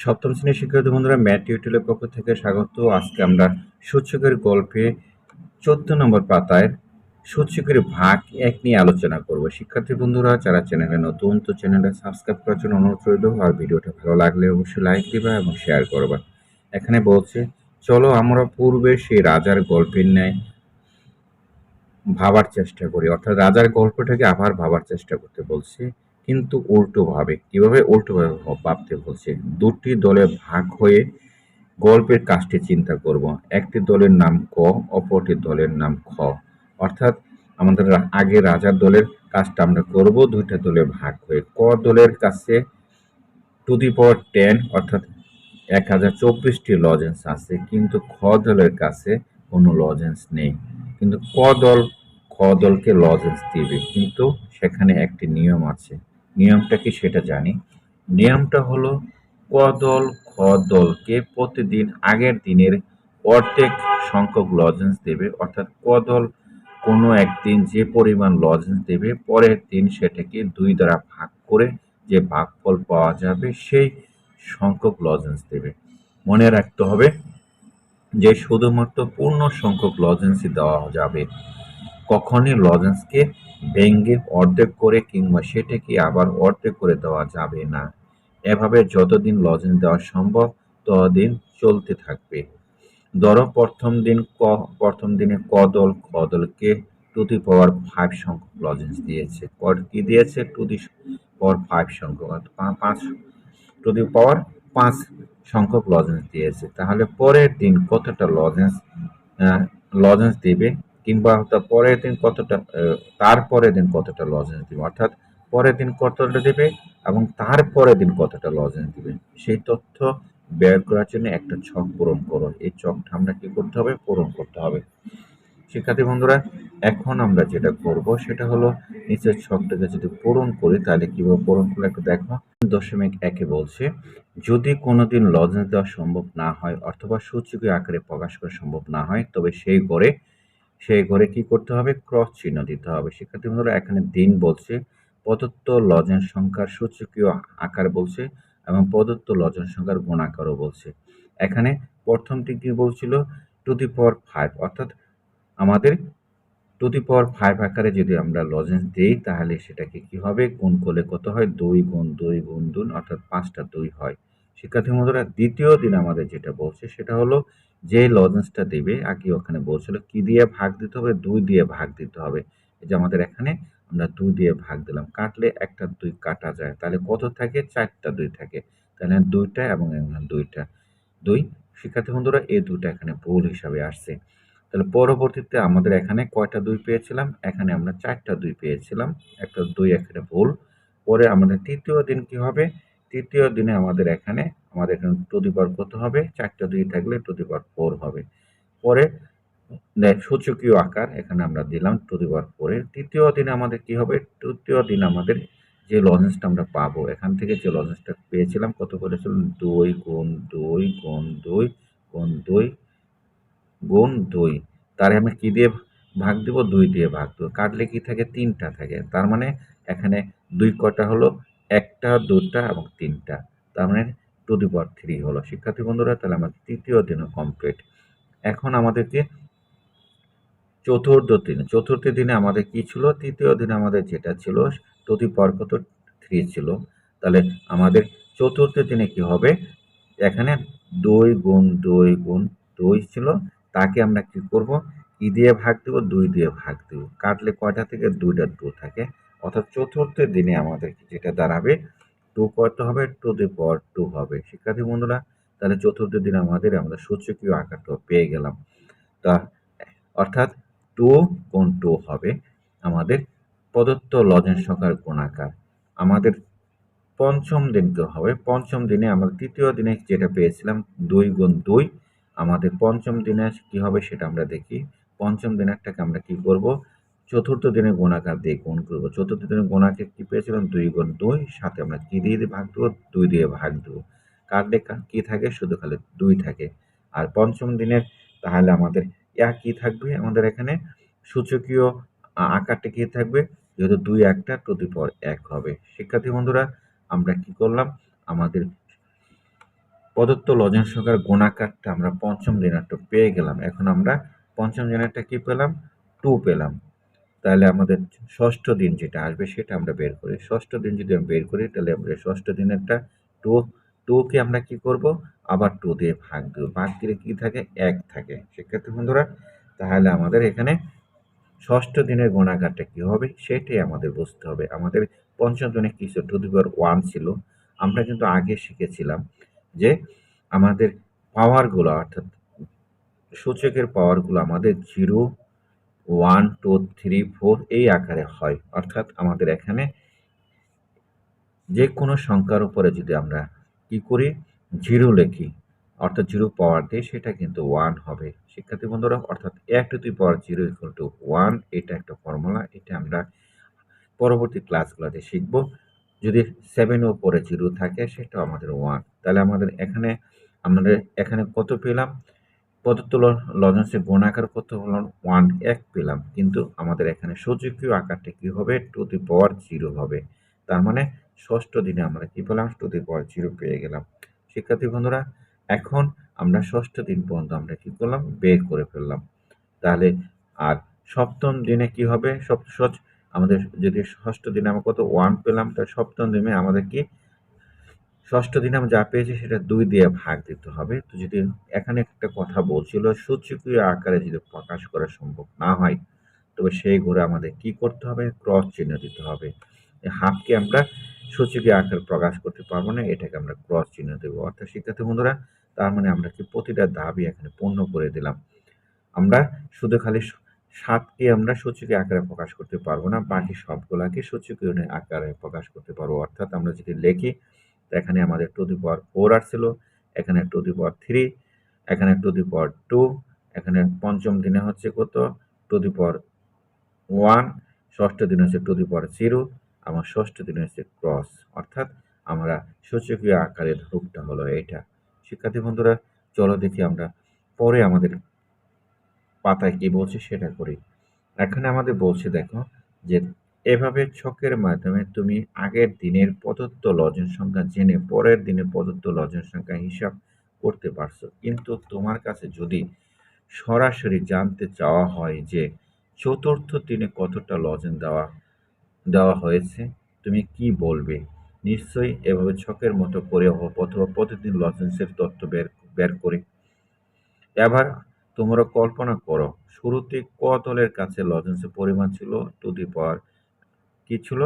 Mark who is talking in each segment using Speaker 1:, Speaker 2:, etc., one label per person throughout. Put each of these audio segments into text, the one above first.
Speaker 1: সপ্তম শ্রেণীর শিক্ষার্থী বন্ধুরা, ম্যাথ টিউটোরিয়ালের পক্ষ থেকে স্বাগত। আজকে আমরা সূচকের গল্পে 14 নম্বর পাতায় সূচকের ভাগ 1 নিয়ে আলোচনা করব। শিক্ষার্থী বন্ধুরা, যারা চ্যানেলে নতুন, তো চ্যানেলটা সাবস্ক্রাইব করার জন্য অনুরোধ রইল। আর ভিডিওটা ভালো লাগলে অবশ্যই লাইক দিবা এবং শেয়ার করবা। এখানে বলছে, চলো আমরা পূর্বে সেই রাজার গল্পের ন্যায় ভাবার চেষ্টা করি। অর্থাৎ রাজার গল্পটাকে আবার ভাবার চেষ্টা করতে বলছে, কিন্তু উল্টোভাবে। কিভাবে উল্টোভাবে ভাবতে বলছে? দুটি দলে ভাগ হয়ে গল্পের কাজটি চিন্তা করব। একটি দলের নাম ক, অপরটি দলের নাম খ। অর্থাৎ আমাদের আগে রাজার দলের কাজটা আমরা করব দুইটা দলে ভাগ হয়ে। ক দলের কাছে টু দি পাওয়ার 10 অর্থাৎ 1024টি লজেন্স আছে, কিন্তু খ দলের কাছে কোনো লজেন্স নেই। কিন্তু খ দলকে লজেন্স দিবে, কিন্তু সেখানে একটি নিয়ম আছে। নিয়মটা কি সেটা জানি। নিয়মটা হলো, ক দল খ দলকে প্রতিদিন আগের দিনের অর্ধেক সংখ্যক লজেন্স দেবে। অর্থাৎ ক দল কোনো একদিন যে পরিমাণ লজেন্স দেবে, পরের দিন সেটাকে 2 দ্বারা ভাগ করে যে ভাগফল পাওয়া যাবে সেই সংখ্যক লজেন্স দেবে। মনে রাখতে হবে যে শুধুমাত্র পূর্ণ সংখ্যক লজেন্সই দেওয়া যাবে, কখনই লজেন্সকে ভেঙে অর্ধেক করে কিংবা সেটাকে আবার অর্ধেক করে দেওয়া যাবে না। এভাবে যতদিন লজেন্স দেওয়া সম্ভব ততদিন চলতে থাকবে। ধরো প্রথম দিনে ক দল খ দলকে টু দি পাওয়ার 5 সংখ্যক লজেন্স দিয়েছে। কি দিয়েছে? টু দি পাওয়ার 5 সংখ্যক, 5 টু দি পাওয়ার 5 সংখ্যক লজেন্স দিয়েছে। তাহলে পরের দিন কতটা লজেন্স দিবে, কিংবা পরের দিন কতটা, তারপরের দিন কতটা লজেন্স দিবে, অর্থাৎ পরের দিন কতটা দিবে এবং তারপরের দিন কতটা লজেন্স দিবে, সেই তথ্য বের করার জন্য একটা ছক পূরণ করো। এই ছকটা আমরা কি করতে হবে? পূরণ করতে হবে। শিক্ষার্থী বন্ধুরা, এখন আমরা যেটা করব সেটা হলো, নিচের ছকটাকে যদি পূরণ করি তাহলে কিভাবে পূরণ করলে একটু দেখো। 0.1 বলছে, যদি কোনোদিন লজেন্স দেওয়া সম্ভব না হয় অথবা সূচকীয় আকারে প্রকাশ করা সম্ভব না হয়, তবে সেই ঘরে কি করতে হবে? ক্রস চিহ্ন দিতে হবে। শিক্ষার্থী বন্ধুরা, এখানে দিন বলছে, প্রদত্ত লজেন্স সংখ্যার সূচকীয় আকার বলছে এবং প্রদত্ত লজেন্স সংখ্যার গুণাকারও বলছে। এখানে প্রথমটি কি বলছিল? টু দি পাওয়ার 5, অর্থাৎ আমাদের টু দি পাওয়ার 5 আকারে যদি আমরা লজেন্স দিই তাহলে সেটাকে কি হবে? গুণ করলে কত হয়? 2 গুণ 2 গুণ 2, অর্থাৎ 5টা 2 হয়। শিক্ষার্থী বন্ধুরা, দ্বিতীয় দিন আমাদের যেটা বলছে সেটা হলো, যে লজেন্সটা দেবে, আগে ওখানে বলছিল কি দিয়ে ভাগ দিতে হবে? 2 দিয়ে ভাগ দিতে হবে। এই যে আমাদের এখানে আমরা 2 দিয়ে ভাগ দিলাম, কাটলে একটা 2 কাটা যায়, তাহলে কত থাকে? 4টা 2 থাকে। তাহলে 2টা এবং 2টা 2। শিক্ষার্থী বন্ধুরা, এই 2টা এখানে ভুল হিসাবে আসছে। তাহলে পরবর্তীতে আমাদের এখানে কয়টা 2 পেয়েছিলাম? এখানে আমরা 4টা 2 পেয়েছিলাম, একটা 2 এখানে ভুল। পরে আমাদের তৃতীয় দিন কি হবে? তৃতীয় দিনে আমাদের এখানে টু দি পাওয়ার কত হবে? 4টা 2 থাকলে টু দি পাওয়ার 4 হবে। পরে সূচকীয় আকার এখানে আমরা দিলাম টু দি পাওয়ার 4 এর। তৃতীয় দিনে আমাদের কি হবে? তৃতীয় দিন আমাদের যে লজেন্সটা আমরা পাবো, এখান থেকে যে লজেন্সটা পেয়েছিলাম, কত করেছিল? 2 গুণ 2 গুণ 2 গুণ 2 গুণ 2, তারে আমি কি দিয়ে ভাগ দিব? 2 দিয়ে ভাগ দেব। কাটলে কি থাকে? 3টা থাকে। তার মানে এখানে 2 কটা হলো? 1টা 2টা এবং 3টা। তার মানে টু দি পাওয়ার 3 হলো। শিক্ষার্থী বন্ধুরা, তাহলে আমাদের তৃতীয় দিনও কমপ্লিট। এখন আমাদেরকে চতুর্থ দিনে আমাদের কি ছিল? তৃতীয় দিনে আমাদের যেটা ছিল, টু দি পাওয়ার কত? 3 ছিল। তাহলে আমাদের চতুর্থ দিনে কি হবে? এখানে 2 গুণ 2 গুণ 2 ছিল, তাকে আমরা কি করব? কি দিয়ে ভাগ দেব? 2 দিয়ে ভাগ দেব। কাটলে কয়টা থেকে? 2টা 2 থাকে। অর্থাৎ চতুর্থ দিনে আমাদের যেটা দাঁড়াবে, 2 কত হবে? টু দি পাওয়ার 2 হবে। শিক্ষার্থী বন্ধুরা, তাহলে চতুর্থ দিনে আমরা সূচকীয় আকারটা পেয়ে গেলাম। তা অর্থাৎ 2 গুণ 2 হবে আমাদের প্রদত্ত লজেন্স সংখ্যার গুণাকার। আমাদের পঞ্চম দিন কি হবে? পঞ্চম দিনে আমরা তৃতীয় দিনে যেটা পেয়েছিলাম 2 গুণ 2, আমাদের পঞ্চম দিনে কি হবে সেটা আমরা দেখি। পঞ্চম দিনেরটাকে আমরা কি করব? চতুর্থ দিনের গুণাকার দিয়ে গুণ করব। চতুর্থ দিনের গুণাকে কি পেয়েছিলাম? 2 গুণ 2, সাথে আমরা কি দিয়ে ভাগ দেবো? 2 দিয়ে ভাগ দেবো। কাটলে কি থাকে? শুধু খালি 2 থাকে। আর পঞ্চম দিনের তাহলে আমাদের কি থাকবে? আমাদের এখানে সূচকীয় আকারটা কি থাকবে? যেহেতু 2 একটা টু দি পাওয়ার 1 হবে। শিক্ষার্থী বন্ধুরা, আমরা কি করলাম? আমাদের প্রদত্ত লজেন্স সংখ্যার গুণাকারটা আমরা পঞ্চম দিনারটা পেয়ে গেলাম। এখন আমরা পঞ্চম দিনারটা কি পেলাম? 2 পেলাম। তাহলে আমাদের ষষ্ঠ দিন যেটা আসবে সেটা আমরা বের করি। ষষ্ঠ দিন যদি আমরা বের করি তাহলে আমরা ষষ্ঠ দিনেরটা 2 কে আমরা কি করব? আবার 2 দিয়ে ভাগ দেব। ভাগ দিলে কি থাকে? 1 থাকে। শিক্ষার্থী বন্ধুরা, তাহলে আমাদের এখানে ষষ্ঠ দিনের গুণাকারটা কি হবে সেটাই আমাদের বুঝতে হবে। আমাদের পঞ্চম দিনে কি ছিল? টু দি পাওয়ার 1 ছিল। আমরা কিন্তু আগে শিখেছিলাম যে আমাদের পাওয়ারগুলো অর্থাৎ সূচকের পাওয়ারগুলো আমাদের 0, 1, 2, 3, 4 এই আকারে হয়। অর্থাৎ আমাদের এখানে যে কোনো সংখ্যার উপরে যদি আমরা কি করি? 0 লিখি, অর্থাৎ 0 পাওয়ার দিই, সেটা কিন্তু 1 হবে। শিক্ষার্থী বন্ধুরা, অর্থাৎ a to the power 0 equal to 1, এটা একটা ফর্মুলা। এটা আমরা পরবর্তী ক্লাসগুলোতে শিখব। যদি 7 এর উপরে 0 থাকে সেটাও আমাদের 1। তাহলে আমাদের এখানে কত পেলাম? প্রদত্ত লজেন্সের গুণাকার কত হলো? 1 1 পেলাম। কিন্তু আমাদের এখানে সূচকীয় আকারটা কি হবে? টু দি পাওয়ার 0 হবে। তার মানে ষষ্ঠ দিনে আমরা কি পেলাম? টু দি পাওয়ার 0 পেয়ে গেলাম। শিক্ষার্থী বন্ধুরা, এখন আমরা ষষ্ঠ দিন পর্যন্ত আমরা কি করলাম? বের করে ফেললাম। তাহলে আর সপ্তম দিনে কি হবে? আমাদের যদি ষষ্ঠ দিনে আমরা কত? 1 পেলাম, তাহলে সপ্তম দিনে আমাদের কি? ষষ্ঠ দিনে আমরা যা পেয়েছি সেটা 2 দিয়ে ভাগ দিতে হবে। তো যদি এখানে একটা কথা বলছিল, সূচকীয় আকারে যদি প্রকাশ করা সম্ভব না হয় তবে সেই ঘরে আমাদের কি করতে হবে? ক্রস চিহ্ন দিতে হবে। হাফকে আমরা সূচকীয় আকারে প্রকাশ করতে পারবো না, এটাকে আমরা ক্রস চিহ্ন দেবো। অর্থাৎ শিক্ষার্থী বন্ধুরা, তার মানে আমরা কি প্রতিটা দাবি এখানে পূর্ণ করে দিলাম। আমরা শুধু খালি 7কে আমরা সূচকীয় আকারে প্রকাশ করতে পারবো না, বাকি সবগুলাকে সূচকীয় আকারে প্রকাশ করতে পারবো। অর্থাৎ আমরা যদি লিখি, এখানে আমাদের টু দি পাওয়ার 4 আসছিল, এখানে টু দি পাওয়ার 3, এখানে টু দি পাওয়ার 2, এখানে পঞ্চম দিনে হচ্ছে কত? টু দি পাওয়ার 1, ষষ্ঠ দিনে হচ্ছে টু দি পাওয়ার 0, এবং ষষ্ঠ দিনে হচ্ছে ক্রস। অর্থাৎ আমরা সূচকীয় আকারের রূপটা হলো এইটা। শিক্ষার্থী বন্ধুরা, চলো দেখি আমরা পরে আমাদের পাতায় কি বলছে সেটা করি। এখানে আমাদের বলছে, দেখো, যে এভাবে ছকের মাধ্যমে তুমি আগের দিনের প্রদত্ত লজেন্স সংখ্যা জেনে পরের দিনে প্রদত্ত লজেন্স সংখ্যা হিসাব করতে পারছো। কিন্তু তোমার কাছে যদি সরাসরি জানতে চাওয়া হয় যে চতুর্থ দিনে কতটা লজেন্স দেওয়া দেওয়া হয়েছে, তুমি কি বলবে? নিশ্চয়ই এভাবে ছকের মতো করে অথবা প্রতিদিন লজেন্সের তথ্য বের বের করে। এবার তোমরা কল্পনা করো, শুরুতে ক দলের কাছে লজেন্সের পরিমাণ ছিল টু দি পাওয়ার কি ছিল?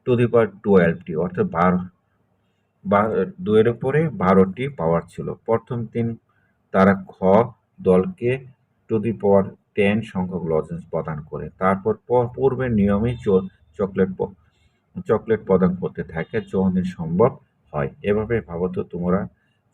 Speaker 1: টু দি পাওয়ার 12টি, অর্থাৎ 2 এর উপরে 12টি পাওয়ার ছিল। প্রথম দিন তারা খ দলকে টু দি পাওয়ার 10 সংখ্যক লজেন্স প্রদান করে। তারপর পূর্বের নিয়মেই চকলেট চকলেট প্রদান করতে থাকে যতদিন সম্ভব হয়। এভাবে ভাবো তো তোমরা,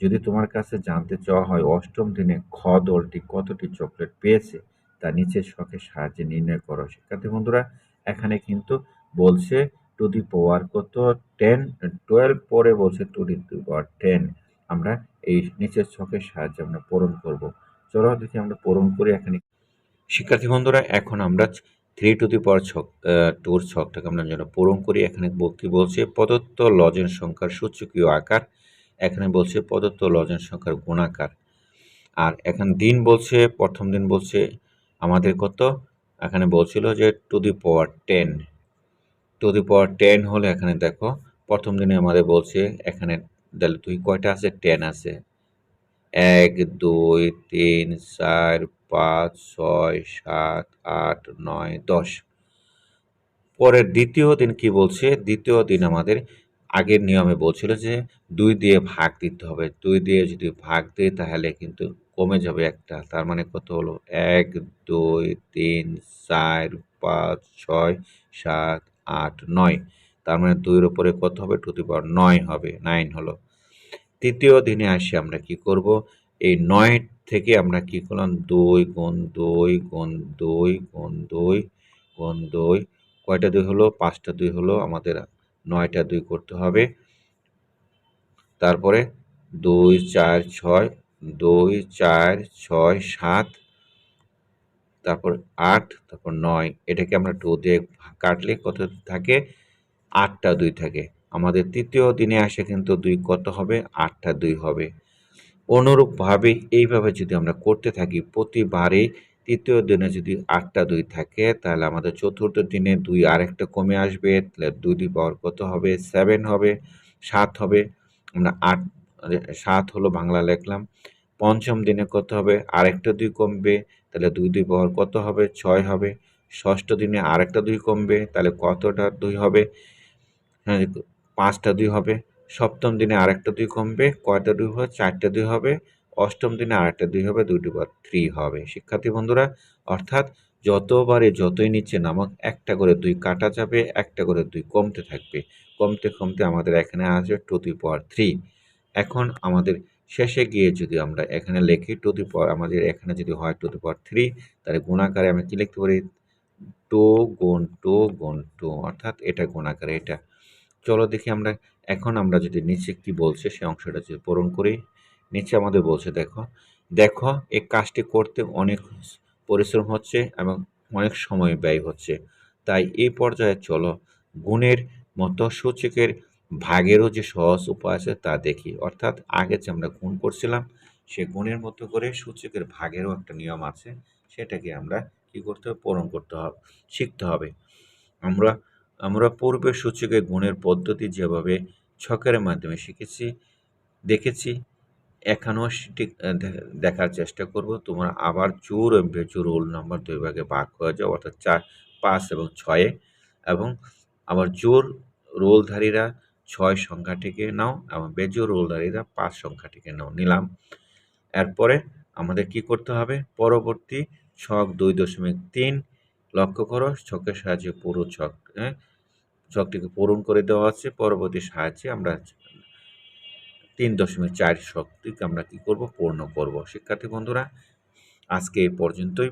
Speaker 1: যদি তোমার কাছে জানতে চাওয়া হয় অষ্টম দিনে খ দলটি কতটি চকলেট পেয়েছে, তা নিচের ছকের সাহায্যে নির্ণয় করো। শিক্ষার্থী বন্ধুরা, এখানে কিন্তু বলছে টু দি পাওয়ার কত? 10, 12 পরে বলছে টু দি পাওয়ার 10। আমরা এই নিচের ছকের সাহায্যে আমরা পূরণ করব। চলো দেখি আমরা পূরণ করি এখানে। শিক্ষার্থী বন্ধুরা, এখন আমরা 3 টু দি পাওয়ার টুর ছকটাকে আমরা যেন পূরণ করি। এখানে কি বলছে? প্রদত্ত লজেন্স সংখ্যার সূচকীয় আকার। এখানে বলছে প্রদত্ত লজেন্স সংখ্যার গুণাকার। আর এখানে দিন বলছে, প্রথম দিন বলছে আমাদের কত? এখানে বলছিল যে to the power 10। To the পাওয়ার 10 হলে এখানে দেখো প্রথম দিনে আমাদের বলছে এখানে তাহলে 2 কয়টা আছে? 10 আছে। 1, 2, 3, 4, 5, 6, 7, 8, 9, 10। পরের দ্বিতীয় দিন কি বলছে? দ্বিতীয় দিন আমাদের আগের নিয়মে বলছিল যে 2 দিয়ে ভাগ দিতে হবে। 2 দিয়ে যদি ভাগ দিই তাহলে কিন্তু কমে যাবে একটা। তার মানে কত হলো? 1, 2, 3, 4, 5, 6, 7, 8, 9। তার মানে 2 এর উপরে কত হবে? টু দি পাওয়ার 9 হবে। 9 হলো। তৃতীয় দিনে আসি আমরা কি করব? এই 9 থেকে আমরা কি করলাম? 2 গুণ 2 গুণ 2 গুণ 2 গুণ 2, কয়টা 2 হলো? 5টা 2 হলো। আমাদের 9টা 2 করতে হবে। তারপরে 2, 4, 6, 2, 4, 6, 7, তারপর 8, তারপর 9। এটাকে আমরা 2 দিয়ে কাটলে কত থাকে? 8টা 2 থাকে। আমাদের তৃতীয় দিনে আসে কিন্তু 2 কত হবে? 8টা 2 হবে। অনুরূপভাবে এইভাবে যদি আমরা করতে থাকি প্রতিবারে তৃতীয় দিনে যদি 8টা 2 থাকে তাহলে আমাদের চতুর্থ দিনে 2 আরেকটা কমে আসবে। তাহলে 2 দি পাওয়ার কত হবে? 7 হবে, 7 হবে। আমরা 8 7 হলো বাংলা লিখলাম। পঞ্চম দিনে কত হবে? আরেকটা 2 কমবে। তাহলে 2 দি পাওয়ার কত হবে? 6 হবে। ষষ্ঠ দিনে আরেকটা 2 কমবে। তাহলে কতটা 2 হবে? হ্যাঁ, 5টা 2 হবে। সপ্তম দিনে আরেকটা 2 কমবে। কয়টা 2 হবে? 4টা 2 হবে। অষ্টম দিনে আরেকটা 2 হবে, 2 টু পাওয়ার 3 হবে। শিক্ষার্থী বন্ধুরা, অর্থাৎ যতবারে যতই নিচে নামক একটা করে 2 কাটা যাবে, একটা করে 2 কমতে থাকবে। কমতে, কমতে আমাদের এখানে আসবে 2 টু দি পাওয়ার 3। এখন আমাদের শেষে গিয়ে যদি আমরা এখানে লিখি 2 টু দি পাওয়ার, আমাদের এখানে যদি হয় 2 টু দি পাওয়ার 3, তাহলে গুণাকারে আমি কি লিখতে পারি? 2 গুণ 2 গুণ 2, অর্থাৎ এটা গুণাকারে এটা। চলো দেখি আমরা এখন আমরা যদি নিচে কি বলছে সে অংশটা যদি পূরণ করি। নিচে আমাদের বলছে দেখো, দেখো এই কাজটি করতে অনেক পরিশ্রম হচ্ছে এবং অনেক সময় ব্যয় হচ্ছে। তাই এই পর্যায়ে চলো গুণের মতো সূচকের ভাগেরও যে সহজ উপায় আছে তা দেখি। অর্থাৎ আগে যে আমরা গুণ করছিলাম সে গুণের মতো করে সূচকের ভাগেরও একটা নিয়ম আছে, সেটাকে আমরা কি করতে হবে? পূরণ করতে হবে, শিখতে হবে। আমরা আমরা পূর্বের সূচকে গুণের পদ্ধতি যেভাবে ছকের মাধ্যমে শিখেছি, দেখেছি, এখানেও সেটি দেখার চেষ্টা করব। তোমরা আবার জোড় এবং বেজোড় রোল নাম্বার 2 ভাগে ভাগ হয়ে যাও, অর্থাৎ 4, 5 এবং 6 এ, এবং আবার জোড় রোলধারীরা 6 সংখ্যাটিকে নাও এবং বেজোড় রোলধারীরা 5 সংখ্যাটিকে নাও, নিলাম। এরপরে আমাদের কি করতে হবে? পরবর্তী ছক 2.3 লক্ষ্য করো, ছকের সাহায্যে পুরো ছক, ছকটিকে পূরণ করে দেওয়া আছে। পরবর্তী সাহায্যে আমরা 3.4 শক্তিকে আমরা কি করব? পূর্ণ করব। শিক্ষার্থী বন্ধুরা, আজকে এই পর্যন্তই।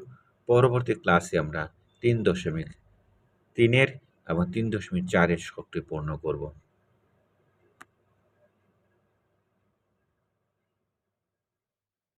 Speaker 1: পরবর্তী ক্লাসে আমরা 3.3 এর এবং 3.4 এর শক্তি পূর্ণ করব।